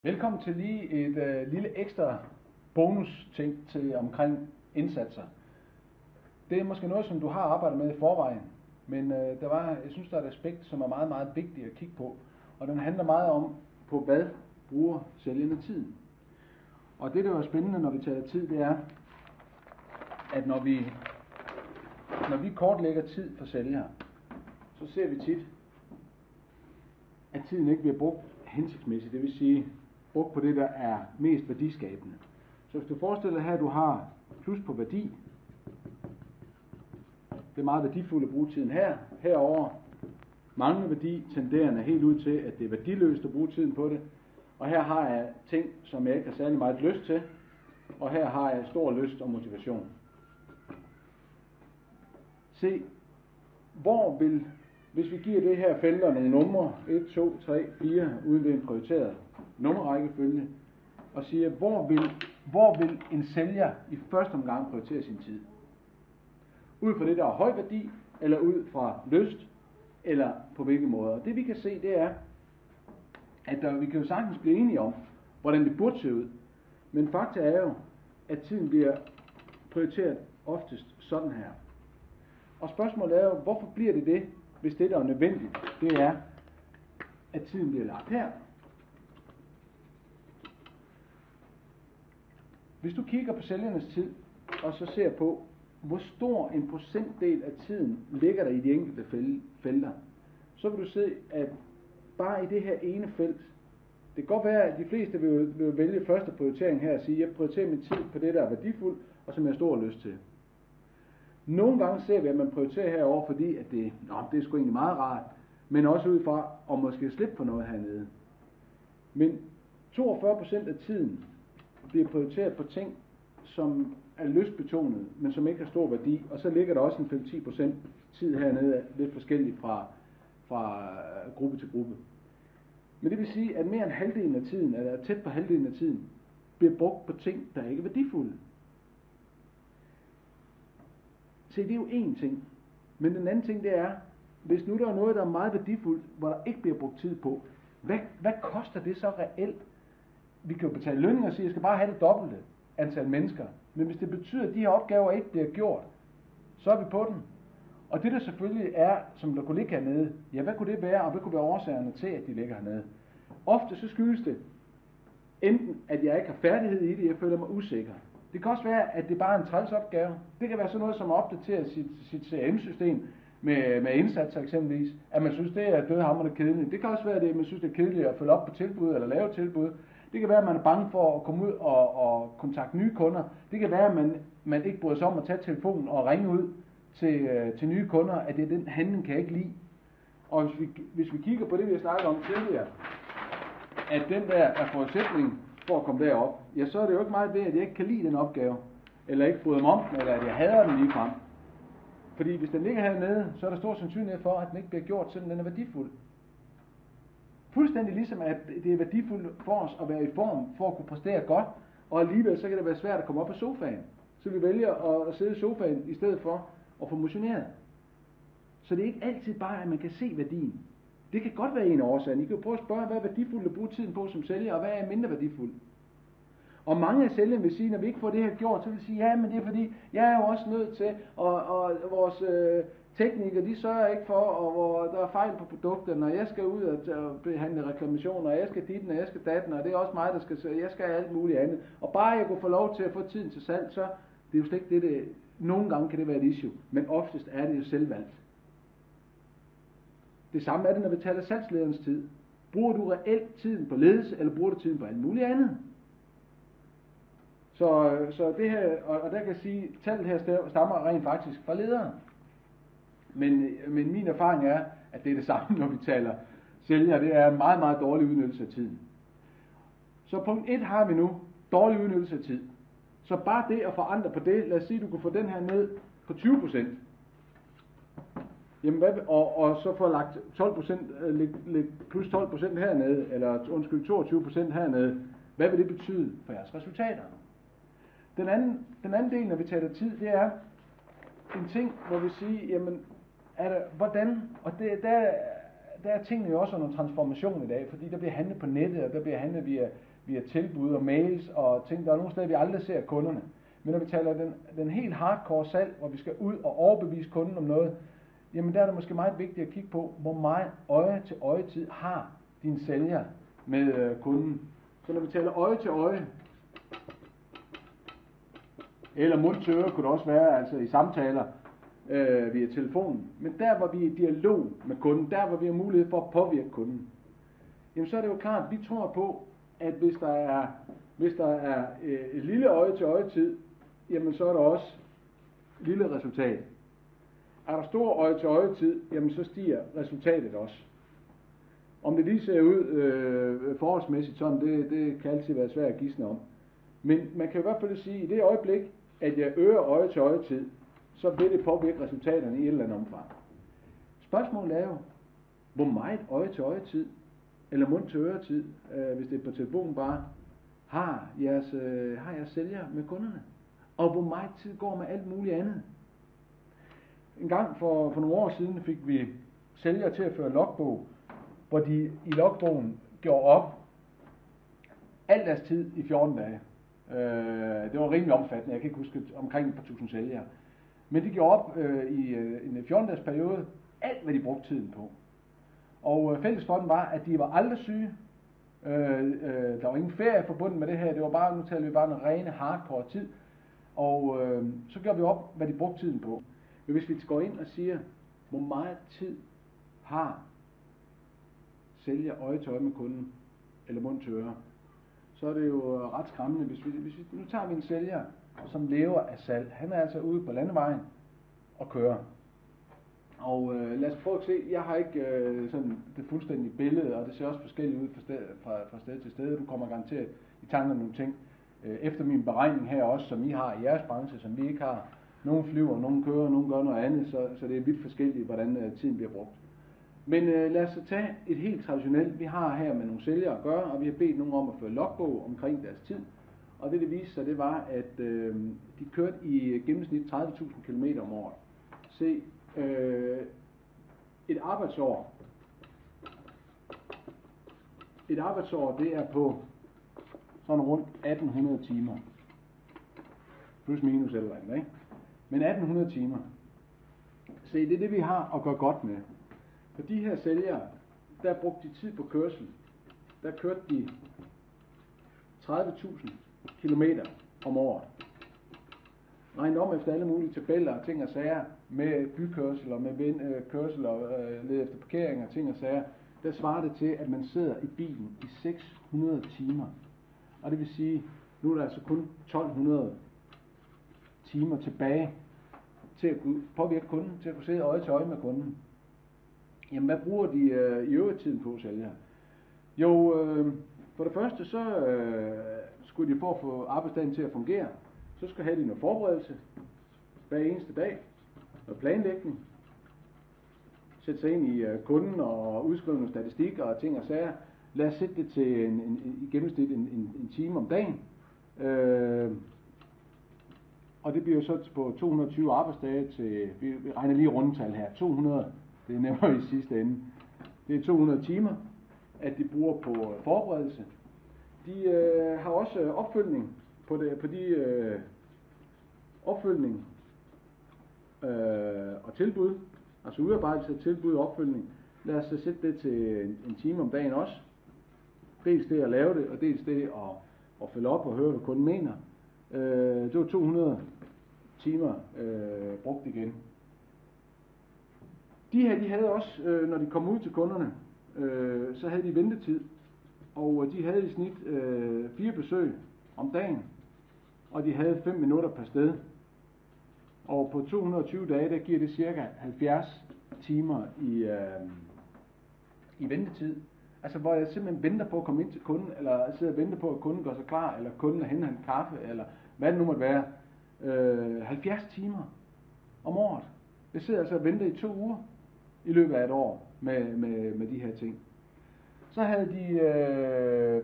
Velkommen til lige et lille ekstra bonus ting til omkring indsatser. Det er måske noget, som du har arbejdet med i forvejen, men jeg synes, der er et aspekt, som er meget, meget vigtigt at kigge på, og den handler meget om, på hvad bruger sælgerne tiden. Og det, der er spændende, når vi taler tid, det er, at når vi kortlægger tid for sælgere, så ser vi tit, at tiden ikke bliver brugt hensigtsmæssigt, det vil sige brugt på det, der er mest værdiskabende. Så hvis du forestiller dig her, at du har plus på værdi, det er meget værdifuldt at bruge tiden her, herover manglende værdi, tenderende helt ud til, at det er værdiløst at bruge tiden på det, og her har jeg ting, som jeg ikke har særlig meget lyst til, og her har jeg stor lyst og motivation. Se, hvis vi giver det her felter nogle numre, 1, 2, 3, 4, uden det er en prioriteret nummerrækkefølge, og siger, hvor vil en sælger i første omgang prioritere sin tid? Ud fra det, der er høj værdi, eller ud fra lyst, eller på hvilke måder. Det vi kan se, det er, at vi kan jo sagtens blive enige om, hvordan det burde se ud. Men fakta er jo, at tiden bliver prioriteret oftest sådan her. Og spørgsmålet er jo, hvorfor bliver det, hvis det, der er nødvendigt, det er, at tiden bliver lagt her. Hvis du kigger på sælgernes tid, og så ser på, hvor stor en procentdel af tiden ligger der i de enkelte felter, så vil du se, at bare i det her ene felt, det kan godt være, at de fleste vil vælge første prioritering her og sige, jeg prioriterer min tid på det, der er værdifuldt, og som jeg har stor lyst til. Nogle gange ser vi, at man prioriterer herover, fordi at det er sgu egentlig meget rart, men også ud fra at måske slippe for noget hernede. Men 42% af tiden bliver prioriteret på ting, som er lystbetonet, men som ikke har stor værdi, og så ligger der også en 5-10% tid hernede, lidt forskelligt fra gruppe til gruppe. Men det vil sige, at mere end halvdelen af tiden, eller tæt på halvdelen af tiden, bliver brugt på ting, der ikke er værdifulde. Se, det er jo én ting. Men den anden ting, det er, hvis nu der er noget, der er meget værdifuldt, hvor der ikke bliver brugt tid på, hvad koster det så reelt? Vi kan jo betale lønning og sige, at jeg skal bare have det dobbelte antal mennesker. Men hvis det betyder, at de her opgaver ikke bliver gjort, så er vi på den. Og det der selvfølgelig er, som der kunne ligge hernede, ja, hvad kunne det være, og hvad kunne være årsagerne til, at de ligger hernede? Ofte så skyldes det enten, at jeg ikke har færdighed i det, jeg føler mig usikker. Det kan også være, at det bare er en træls opgave. Det kan være sådan noget som at opdatere sit CRM-system med indsatser eksempelvis. At man synes, det er dødhamrende kedeligt. Det kan også være, at man synes, det er kedeligt at følge op på tilbud eller lave tilbud. Det kan være, at man er bange for at komme ud og kontakte nye kunder. Det kan være, at man ikke bryder sig om at tage telefonen og ringe ud til nye kunder, at det er den handling, kan jeg ikke lide. Og hvis vi kigger på det, vi har snakket om tidligere, at den der er forudsætning for at komme derop, ja, så er det jo ikke meget ved, at jeg ikke kan lide den opgave, eller ikke bryder mig om den, eller at jeg hader den ligefrem. Fordi hvis den ligger hernede, så er der stor sandsynlighed for, at den ikke bliver gjort, selvom den er værdifuld. Fuldstændig ligesom, at det er værdifuldt for os at være i form, for at kunne præstere godt, og alligevel så kan det være svært at komme op af sofaen. Så vi vælger at sidde i sofaen, i stedet for at få motioneret. Så det er ikke altid bare, at man kan se værdien. Det kan godt være en af årsagen. I kan jo prøve at spørge, hvad er værdifuldt at bruge tiden på som sælger, og hvad er mindre værdifuldt. Og mange af sælgerne vil sige, når vi ikke får det her gjort, så vil de sige, ja, men det er fordi, jeg er jo også nødt til, og vores teknikere, de sørger ikke for, og hvor der er fejl på produkterne, og jeg skal ud og behandle reklamationer, og jeg skal ditten, og jeg skal datten, og det er også mig, der skal, jeg skal alt muligt andet. Og bare jeg kunne få lov til at få tiden til salg, så det er jo slet ikke det, nogle gange kan det være et issue, men oftest er det jo selvvalgt. Det samme er det, når vi taler salgslederens tid. Bruger du reelt tiden på ledelse, eller bruger du tiden på alt muligt andet? Så det her, og der kan jeg sige, tallet her stammer rent faktisk fra lederen. Men min erfaring er, at det er det samme, når vi taler sælger. Det er en meget, meget dårlig udnyttelse af tiden. Så punkt 1 har vi nu, dårlig udnyttelse af tid. Så bare det at forandre på det, lad os sige, at du kan få den her ned på 20%. Jamen, og så få lagt 12%, plus 12% hernede, eller 22% hernede. Hvad vil det betyde for jeres resultater? Den anden del, når vi taler tid, det er en ting, hvor vi siger, jamen, hvordan, og der er tingene jo også under transformation i dag, fordi der bliver handlet på nettet, og der bliver handlet via tilbud og mails og ting. Der er nogle steder, vi aldrig ser kunderne. Men når vi taler den helt hardcore salg, hvor vi skal ud og overbevise kunden om noget, jamen der er det måske meget vigtigt at kigge på, hvor meget øje-til-øje-tid har din sælger med kunden. Så når vi taler øje-til-øje, eller mund til øre kunne det også være, altså i samtaler via telefonen, men der hvor vi er i dialog med kunden, der hvor vi har mulighed for at påvirke kunden, jamen så er det jo klart, at vi tror på, at hvis der er et lille øje-til-øje-tid, jamen så er der også et lille resultat. Er der stor øje-til-øje-tid, jamen så stiger resultatet også. Om det lige ser ud forholdsmæssigt sådan, det kan altid være svært at gisne om. Men man kan i hvert fald sige, at i det øjeblik, at jeg øger øje-til-øje-tid, så vil det påvirke resultaterne i et eller andet omfang. Spørgsmålet er jo, hvor meget øje-til-øje-tid, eller mund-til-øre-tid, hvis det er på telefonen bare, har jeres sælger med kunderne? Og hvor meget tid går med alt muligt andet? En gang for nogle år siden fik vi sælgere til at føre logbog, hvor de i logbogen gjorde op al deres tid i 14 dage. Det var rimelig omfattende, jeg kan ikke huske omkring et par tusind sælgere. Men de gjorde op i en 14-dages periode alt, hvad de brugte tiden på. Og fælles for dem var, at de var aldrig syge. Der var ingen ferie forbundet med det her. Det var bare, nu taler vi bare en rene hardcore tid. Og så gjorde vi op, hvad de brugte tiden på. Men hvis vi går ind og siger, hvor meget tid har sælger øje til øje med kunden, eller mund til øre, så er det jo ret skræmmende. Nu tager vi en sælger, som lever af salg. Han er altså ude på landevejen og kører. Og lad os prøve at se, jeg har ikke sådan det fuldstændige billede, og det ser også forskelligt ud fra sted til sted. Du kommer garanteret i tanke om nogle ting. Efter min beregning her også, som I har i jeres branche, som vi ikke har. Nogle flyver, nogle kører, nogle gør noget andet, så det er vidt forskelligt, hvordan tiden bliver brugt. Men lad os tage et helt traditionelt, vi har her med nogle sælgere at gøre, og vi har bedt nogen om at føre logbog omkring deres tid. Og det viste sig, det var, at de kørte i gennemsnit 30.000 km om året. Se, et arbejdsår, det er på sådan rundt 1800 timer. Plus minus eller andet, ikke? Men 1800 timer. Se, det er det, vi har at gøre godt med. For de her sælgere, der brugte de tid på kørsel. Der kørte de 30.000 kilometer om året. Regnet om efter alle mulige tabeller og ting og sager, med bykørsel og med kørsel og led efter parkering og ting og sager, der svarer det til, at man sidder i bilen i 600 timer. Og det vil sige, nu er der altså kun 1200 timer tilbage til at kunne påvirke kunden, til at kunne sidde øje til øje med kunden. Jamen, hvad bruger de i øvrigt tiden på, sælgere? Jo, for det første, så skulle de for at få arbejdsdagen til at fungere, så skal have de noget forberedelse hver eneste dag, noget planlægning, sætte sig ind i kunden og udskrive nogle statistikker og ting og sager. Lad os sætte det til i gennemsnit en time om dagen. Og det bliver så på 220 arbejdsdage til, vi regner lige rundetal her, 200, det er nemmere i sidste ende. Det er 200 timer, at de bruger på forberedelse. De har også opfølgning på de opfølgning og tilbud, altså udarbejdelse af tilbud og opfølgning. Lad os sætte det til en time om dagen også. Dels det at lave det, og dels det at følge op og høre, hvad kunden mener. Det var 200 timer brugt igen. De her, de havde også, når de kom ud til kunderne, så havde de ventetid, og de havde i snit 4 besøg om dagen, og de havde 5 minutter per sted. Og på 220 dage, der giver det cirka 70 timer i ventetid. Altså hvor jeg simpelthen venter på at komme ind til kunden, eller sidder og venter på, at kunden gør sig klar, eller kunden er henter en kaffe, eller hvad det nu måtte være. 70 timer om året. Jeg sidder altså og venter i 2 uger i løbet af et år med de her ting. Så havde de,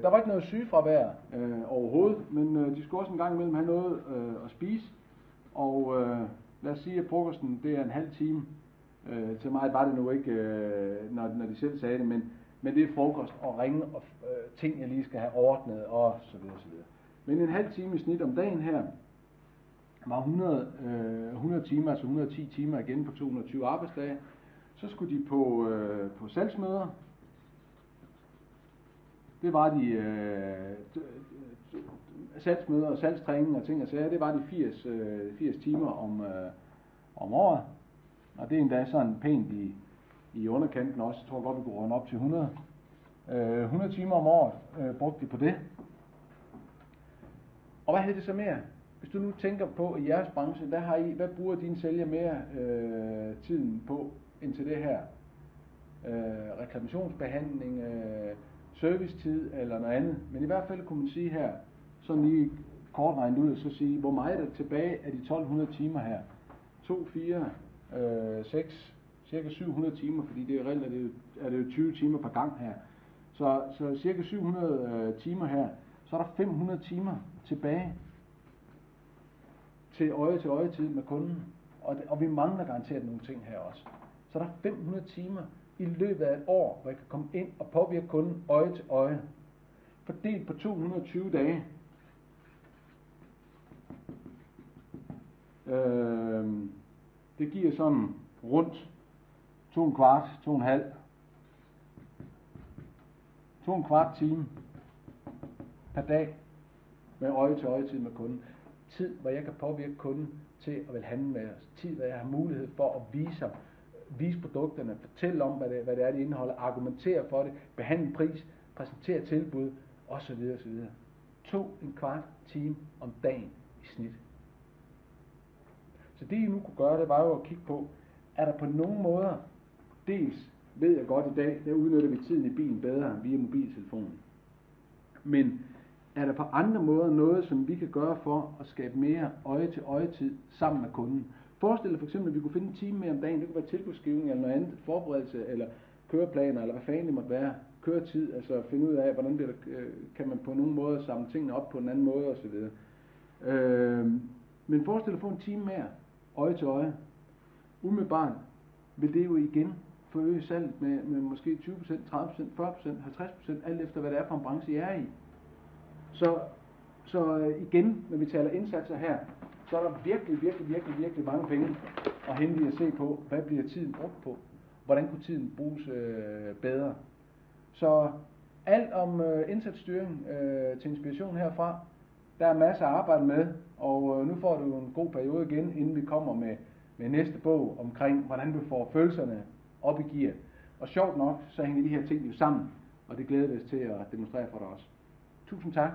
der var ikke noget sygefravær overhovedet, men de skulle også en gang imellem have noget at spise. Og lad os sige, at frokosten det er en halv time. Til mig var det nu ikke, når de selv sagde det, men men det er frokost og ringe og ting, jeg lige skal have ordnet og så videre, så videre. Men en halv time i snit om dagen her var 100 timer, altså 110 timer igen på 220 arbejdsdage. Så skulle de på salgsmøder. Det var de salgsmøder og salgstræning og ting og sager. Det var de 80 timer om året. Og det er endda sådan pænt i underkanten også. Jeg tror godt, vi kunne runde op til 100. 100 timer om året brugte de på det. Og hvad hed det så mere? Hvis du nu tænker på i jeres branche, hvad bruger dine sælgere mere tiden på indtil det her? Reklamationsbehandling, servicetid eller noget andet. Men i hvert fald kunne man sige her, sådan lige kort regnet ud, så sige, hvor meget er der tilbage af de 1200 timer her? 2, 4, 6, cirka 700 timer, fordi det er reelt er det jo 20 timer per gang her. Så cirka 700 timer her, så er der 500 timer tilbage til øje-til-øje-tid med kunden. Og vi mangler garanteret nogle ting her også. Så der er 500 timer i løbet af et år, hvor jeg kan komme ind og påvirke kunden øje til øje. Fordelt på 220 dage. Det giver sådan rundt 2,25 time per dag med øje-til-øje-tid med kunden. Tid, hvor jeg kan påvirke kunden til at vil handle med os. Tid, hvor jeg har mulighed for at vise produkterne, fortælle om, hvad det er, de indeholder, argumentere for det, behandle pris, præsentere tilbud, osv. osv. 2,25 time om dagen i snit. Så det, I nu kunne gøre, det var jo at kigge på, er der på nogen måder, dels ved jeg godt i dag, der udnytter vi tiden i bilen bedre via mobiltelefonen. Men er der på andre måder noget, som vi kan gøre for at skabe mere øje-til-øje-tid sammen med kunden? Forestil dig for eksempel, at vi kunne finde en time mere om dagen. Det kunne være tilbudsgivning eller noget andet, forberedelse eller køreplaner, eller hvad fanden det måtte være. Køretid, altså finde ud af, hvordan kan man på nogen måde samle tingene op på en anden måde osv. Men forestil dig at få en time mere øje til øje. Umiddelbart vil det jo igen forøge salget med måske 20%, 30%, 40%, 50%, alt efter hvad det er for en branche, I er i. Så igen, når vi taler indsatser her, så er der virkelig mange penge at hente i at se på, hvad bliver tiden brugt på? Hvordan kunne tiden bruges bedre? Så alt om indsatsstyring til inspiration herfra. Der er masser at arbejde med, og nu får du en god periode igen, inden vi kommer med næste bog omkring, hvordan du får følelserne op i gear. Og sjovt nok, så hænger de her ting jo sammen, og det glæder vi os til at demonstrere for dig også. Tusind tak.